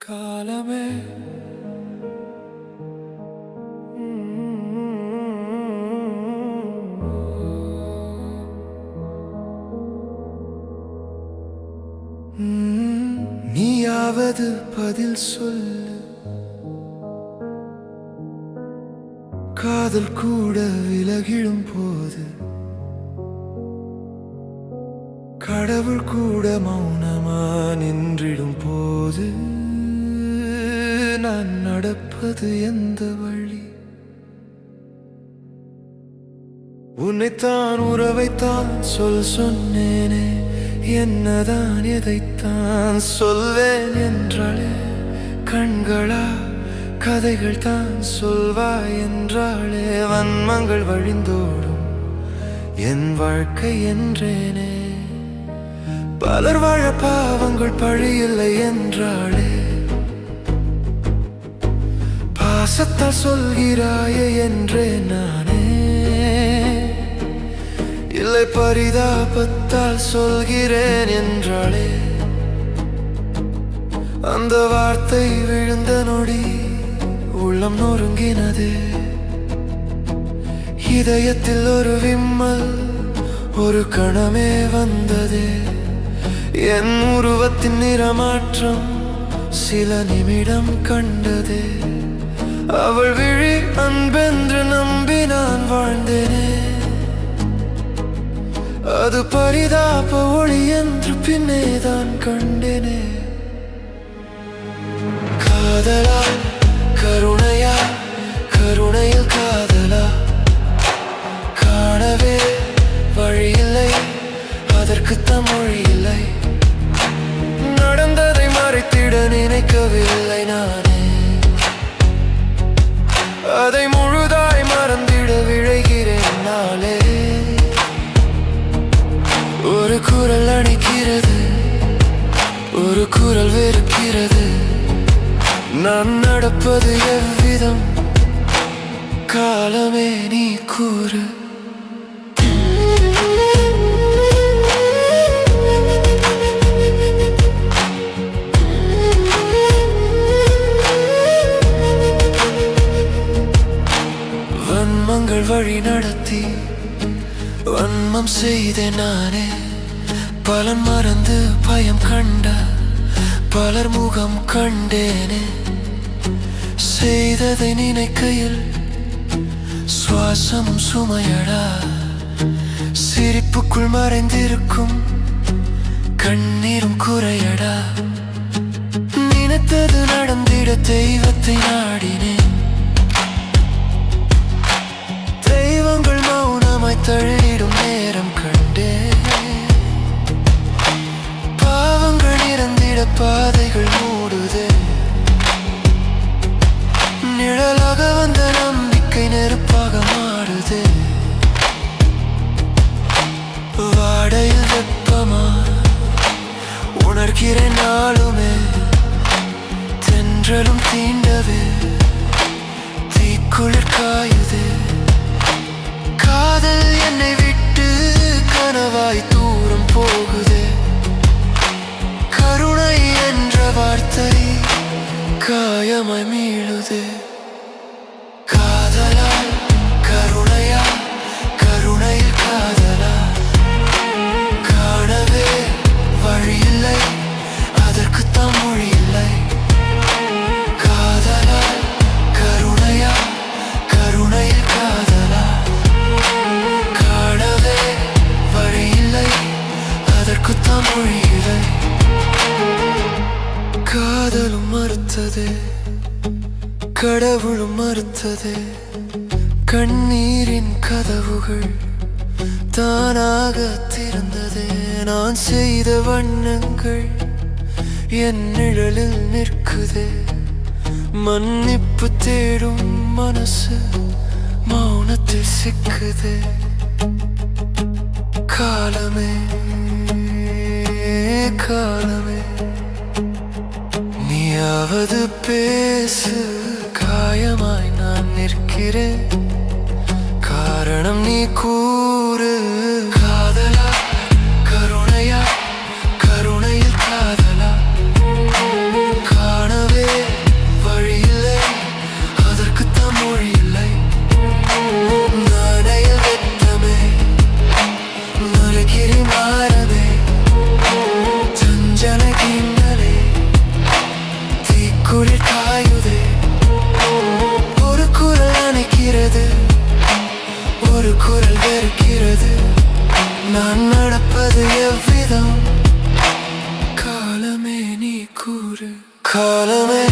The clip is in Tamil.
காலமே நீயாவது பதில் சொல்லு. காதல் கூட விலகிடும் போது கடவுள் கூட மௌனமா நின்றிடும் போது நான் நடப்பது எந்த வழி? உன்னைத்தான் உறவைத்தான் சொன்னேனே, என்னதான் எதைத்தான் சொல்வேன் என்றாளே. கண்களா கதைகள் தான் சொல்வாய் என்றாளே. வன்மங்கள் வழிந்தோடும் என் வாழ்க்கை என்றேனே. பலர் வாழ பாவங்கள் பழியில்லை என்றாளே. பாசத்தால் சொல்கிறாயே என்றே நானே. இல்லை பரிதாபத்தால் சொல்கிறேன் என்றாளே. அந்த வார்த்தை விழுந்த நொடி உள்ளம் நொறுங்கினது. இதயத்தில் ஒரு விம்மல் ஒரு கணமே வந்தது. என் உருவத்தின் நிறமாற்றம் சில நிமிடம் கண்டது. அவள் விழி அன்பென்று நம்பி நான் வாழ்ந்தேனே. அது பரிதாப ஒளி என்று பின்னேதான் கண்டேனே. காதலா கருணையா, கருணையில் காதலா? காணவே வழியில்லை, அதற்குத்தான் மொழி இல்லை. நடந்ததை மறைத்திட நினைக்கவில்லை நானே. அதை முழுதாய் மறந்திட விழைகிறேன் நாளே. ஒரு குரல் அணைக்கிறது, ஒரு குரல் வெறுக்கிறது. நான் நடப்பது எவ்விதம்? காலமே நீ கூறு. வன்மங்கள் வழி நடத்தி வன்மம் செய்தேன் நானே. பலன் மறந்து பயம் கண்ட பலர் முகம் கண்டேனே. செய்ததை நினைக்கையில் சுவாசம் சுமையடா. சிரிப்புக்குள் மறைந்திருக்கும் கண்ணீரும் குறையடா. நினைத்தது நடந்திட தெய்வத்தை நாடினேன். தெய்வங்கள் மௌனமாய் தள்ளிடும் நேரம் கண்டேன். பாவங்கள் இறந்திட பாதைகள் மூடுதே. நிழலாக வந்த நம்பிக்கை நெருப்பாக மாறுதே. வாடையில் வெப்பமா உணர்கிறேன் நாளுமே. தென்றலும் தீண்டவே தீக்குளிர் காயுதே. காதல் என்னை விட்டு கனவாய் தூரம் போகுதே. கருணை என்ற வார்த்தை காயமாய் மீளுதே. காதலா கருணையா, கருணையில் காதலா? காணவே வழியில்லை, அதற்குத்தான் மொழி இல்லை. காதலா கருணையா, கருணையில் காதலா? காணவே வழியில்லை, அதற்குத்தான் மொழி இல்லை. காதலும் மறுத்ததே, கடவுளும் மறுத்ததே. கண்ணீரின் கதவுகள் தானாக திறந்ததே. நான் செய்த வண்ணங்கள் என் நிழலில் நிற்குதே. மன்னிப்பு தேடும் மனசு மௌனத்தில் சிக்குதே. காலமே காலமே நீயாவது பேசு. காயமாய் நான் நிற்கிறேன், காரணம் நீ கூறு. காதலா கருணையா, கருணையில் காதலா? காணவே காலமே